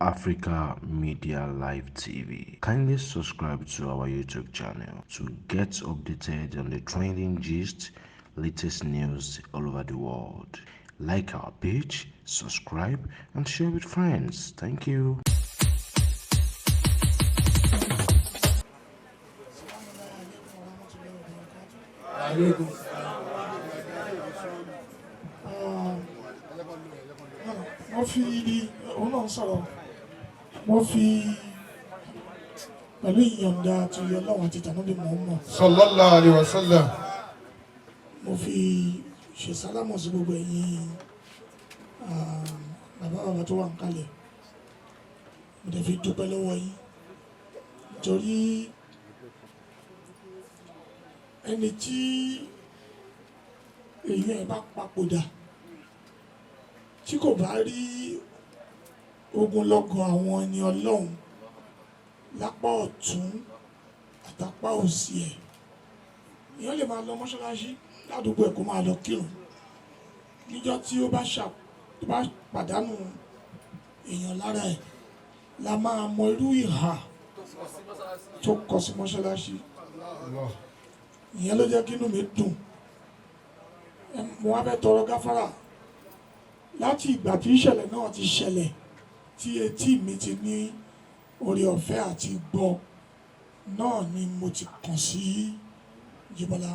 Africa Media Live TV. Kindly subscribe to our YouTube channel to get updated on the trending gist, latest news all over the world. Like our page, subscribe, and share with friends. Thank you. Mo fi òun náà sọ̀rọ̀ mo fi pẹ̀lú ìyọ̀ǹda àti Ọlọ́run àti tànàbí Muhammad sallallahu alaihi wasallam. mo fi ṣe sálámọ̀ sí gbogbo ẹ̀yin bàbá tó wà ń kalẹ̀ mo dẹ̀ fi dúpẹ́ lọ́wọ́ yín nítorí ẹni tí èyí ẹ̀ bá papòdà tí kò bá rí ogunlọ́gọ̀ àwọn ẹni Ọlọ́run lápá ọ̀tún àtàpá òsì ẹ̀ èèyàn lè máa lọ mọ́ṣáláṣí ládùúgbò ẹ̀ kó máa lọ kírun níjọ́ tí ó bá pàdánù èèyàn lára ẹ̀ la máa mọ irú ìhà tó kọ sí mọ́ṣáláṣí ìyẹn ló jẹ́ kí inú mi dùn mo wá fẹ́ tọrọ gáfárà láti ìgbà tí ìṣẹ̀lẹ̀ náà ti ṣẹlẹ̀ tí etí mi ti ní oore ọ̀fẹ́ àti gbọ́ náà ni mo ti kàn sí Jíbọ́lá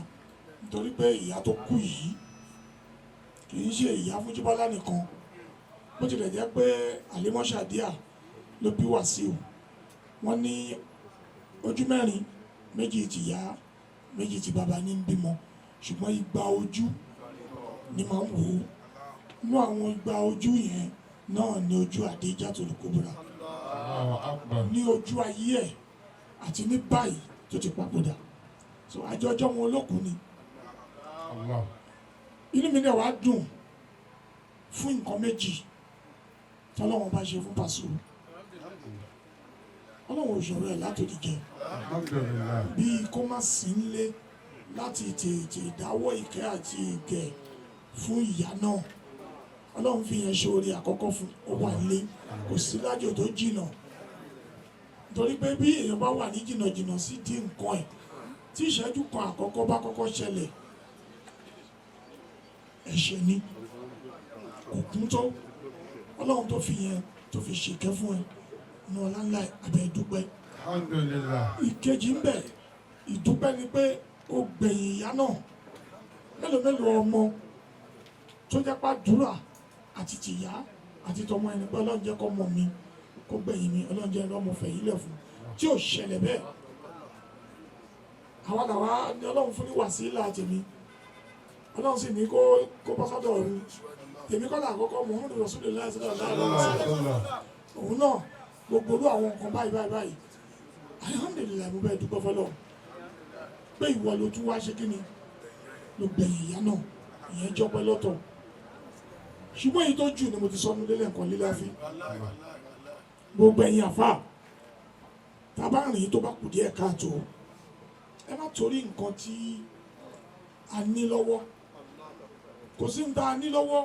nítorí pé ìyá tó kú yìí kì í ṣe ìyá fún Jíbọ́lá nìkan bó tilẹ̀ jẹ́ pé àlímọ́ṣàdíà ló bí Wàsíù wọ́n ní ojú mẹ́rin, méjì ti ìyá méjì ti bàbá ní bímọ ṣùgbọ́n igba ojú ni máa ń wò ó inú àwọn igba ojú yẹn náà ni ojú Àdíjàtul Kúbúrà ní ojú ayé ẹ̀ àti ní báyìí tó ti papòdà so àjọjọ́ wọn olókùn ni inú mi náà wá dùn fún nǹkan méjì tọ́lọ́wọ́n bá ṣe fún Pasuma ọlọ́wọ́n òṣèré ẹ̀ látòdì jẹ bíi kó má sí nílé láti tètè dáwọ́ ìkẹ́ àti ìgẹ̀ fún ìyá náà Ọlọ́run fi yẹn ṣe oore àkọ́kọ́ fún ó wà nílé kò sí lájò tó jìnnà torí pé bí èèyàn bá wà ní jìnnàjìnnà sí di nǹkan ẹ̀ tí ìṣẹ́jú kan àkọ́kọ́ bá kọ́kọ́ ṣẹlẹ̀ ẹ̀ṣẹ̀ ni kò kún tó Ọlọ́run tó fi yẹn tó fi ṣèkẹ́ fún ẹ ní ọlá ńlá abẹ́ ìdúpẹ́. Ìkejì ń bẹ ìdúpẹ́ ni pé ó gbẹ̀yìn ìyá náà mélòó ọmọ tó jẹ́ pàdúrà àti tìyá àti tọmọ ẹni pé Ọlọ́run jẹ́ kọ́ mọ mi kó gbẹ̀yìn mi Ọlọ́run jẹ́ ọmọ fẹ̀yìn lẹ̀ fún tí ò ṣẹlẹ̀ bẹ́ẹ̀ àwa làwa ni Ọlọ́run fún ní wàsílà tèmi Ọlọ́run sì ní kó bọ́ sọ́dọ̀ ọ̀run tèmi kọ́ làkọ́kọ́ Muhammadu Rasulullah sallallahu alaihi wasallam òun náà gbogbo orú àwọn nǹkan báyìí alhamdulillah mo bẹ́ẹ̀ dúpẹ́ fọlọ́ pé ìwọ ló tún wá ṣe kí ni ló gbẹ̀yìn ìyá náà ìyẹn jọpẹ́ lọ́tọ̀ ṣùgbọ́n èyí tó jù ni mo ti sọ nílé nǹkan lílá fi gbogbo ẹ̀yin àfà tábà rìn tó bá kù díẹ̀ káàtó ẹ má torí nǹkan tí a ní lọ́wọ́ kò sí nǹkan a ní lọ́wọ́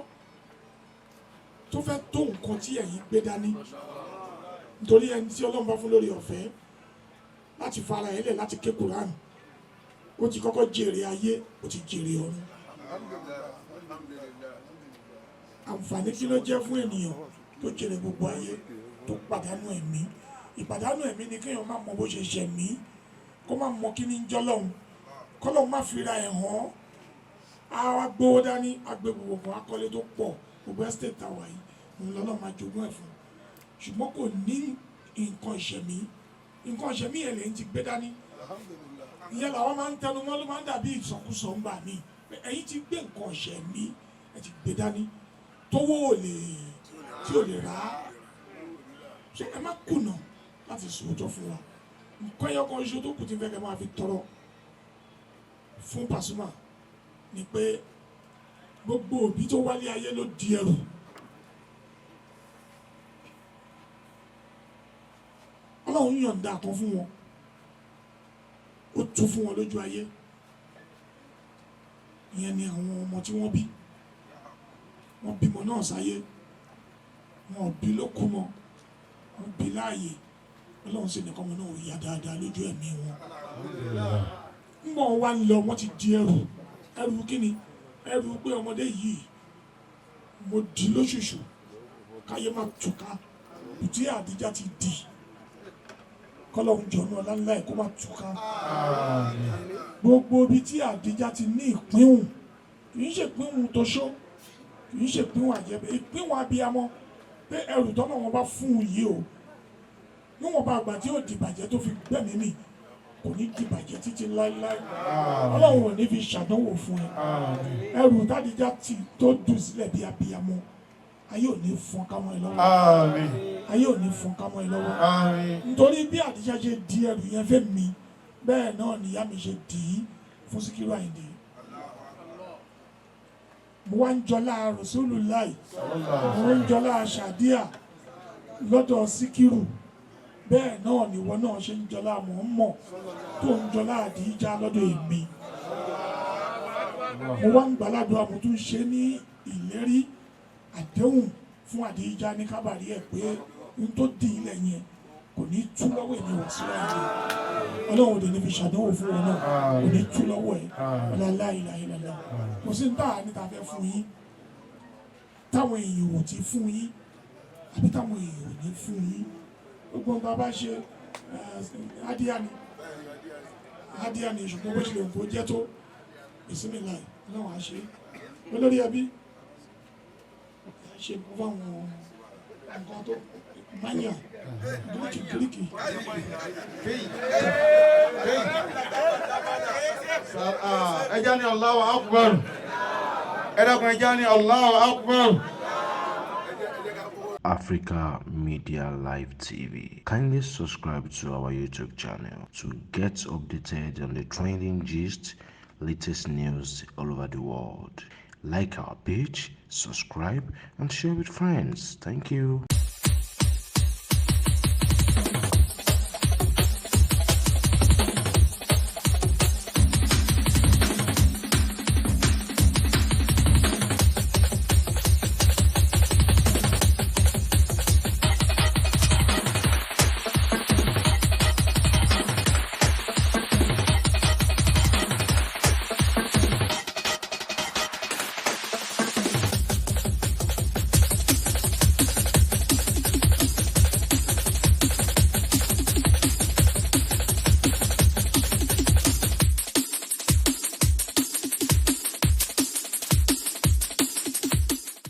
tó fẹ́ tó nǹkan tí ẹ̀yin gbé dání nítorí ẹni tí Ọlọ́run bá fún lórí ọ̀fẹ́ láti fara ẹ̀ lẹ̀ láti ké Kùránì ó ti kọ́kọ́ jèrè ayé ó ti jèrè ọ̀run àǹfààní kí ló jẹ́ fún ènìyàn tó jèrè gbogbo ayé tó pàdánù ẹ̀mí ìpàdánù ẹ̀mí ni kéèyàn má mọ bó ṣe ṣẹ̀mí kó má mọ kí ní ń jọ́lọ́hun kọ́lọ́hun má fira ẹ̀ hàn á wá gbówó dání agbègbè kan akọ́lé tó pọ̀ gbogbo estate tàwa yìí òun lọ́nà máa jogún ẹ̀ fún ṣùgbọ́n kò ní nǹkan ìṣẹ̀mí ẹ̀ lẹ́yìn ti gbé dání ìyẹn làwọn máa ń tẹnu mọ́ ló máa ń dàbí ìsọkúsọ ń gbà mí ẹ̀yin ti gbé nǹkan ìṣẹ̀mí ẹ̀ ti gbé dání tówó tí ò lè rà á ṣe ẹ má kùnà láti sòótọ́ fún wa nǹkan ẹyọ kan ṣoṣo tó kù tí ń fẹ́ kẹ́ máa fi tọrọ fún Pasuma ni pé gbogbo òbí tó wálé ayé ló di ẹrù Ọlọ́run yọ̀ǹda kan fún wọn ó tú fún wọn lójú ayé ìyẹn ni àwọn ọmọ tí wọ́n bí wọ́n bímọ náà sáyé wọn ò bí ló kú mọ́ bí láàyè ọlọ́run sì ní kọ́mọ náà yá dáadáa lójú ẹ̀mí wọn. ńgbọ́n wá ń lọ wọ́n ti di ẹrù kíni ẹrù pé ọmọdé yìí mo di lóṣooṣù káyé má túká tí Àdíjà ti di kọ́lọ́hún jọ̀nù ọláńlá ẹ̀ kó má túká. gbogbo ibi tí Àdíjà ti ní ìpínhùn kì í ṣe ìpínhùn tó ṣó kì í ṣe ìpínhùn àjẹbẹ ìpínhùn abiyamọ pé ẹrù tọ́nà wọn bá fún un yìí o níwọ̀n bá àgbà tí yóò dìbàjẹ́ tó fi gbẹ̀mí mi kò ní dìbàjẹ́ títí láéláé ọlọ́run ò ní fi ṣàdánwò fún ẹ ẹrù tádìjà tí tó dùn sílẹ̀ bí abiyamọ ayé ò ní fọ́n ká mọ́ ẹ lọ́wọ́ ayé ò ní fọ́n ká mọ́ ẹ lọ́wọ́ nítorí bí Àdíjà ṣe di ẹrù yẹn fẹ́ mi bẹ́ẹ̀ náà nìyá mi ṣe dì í fún Síkírù Àyìndé mo wá ń jọlá Rasulullahi mo ń jọlá Ṣàdíà lọ́dọ̀ Síkírù bẹ́ẹ̀ náà nìwọ náà ṣe ń jọlá Muhammad tó ń jọlá Àdíjà lọ́dọ̀ èmi mo wá ń gbàládùn mo tún ṣe ní ìlérí àdéhùn fún Àdíjà ní kábàárì ẹ̀ pé n tó di ilẹ̀ yẹn kò ní tú lọ́wọ́ èmi Wasiu Alabi ọlọ́run òde ní fi ṣàdánwò fún wọn náà kò ní tú lọ́wọ́ ẹ̀ la ilaha illallah kò sí ní táà níta fẹ́ fún yín táwọn èèyàn ò ti fún yín àbí táwọn èèyàn ò ní fún yín gbogbo nǹkan bá ṣe hádíà ni ṣùgbọ́n bó ṣe lè kó jẹ́ tó bismillah náà wàá ṣe olórí ẹbí ṣe kó fáwọn nǹkan tó mania gíríkì. ẹja ní Allahu Akbar ẹ dákun ẹja ní Allahu Akbar. AfricamediaLive TV. Kindly subscribe to our YouTube channel to get updated on the trending gist, latest news all over the world. Like our page, subscribe, and share with friends. Thank you.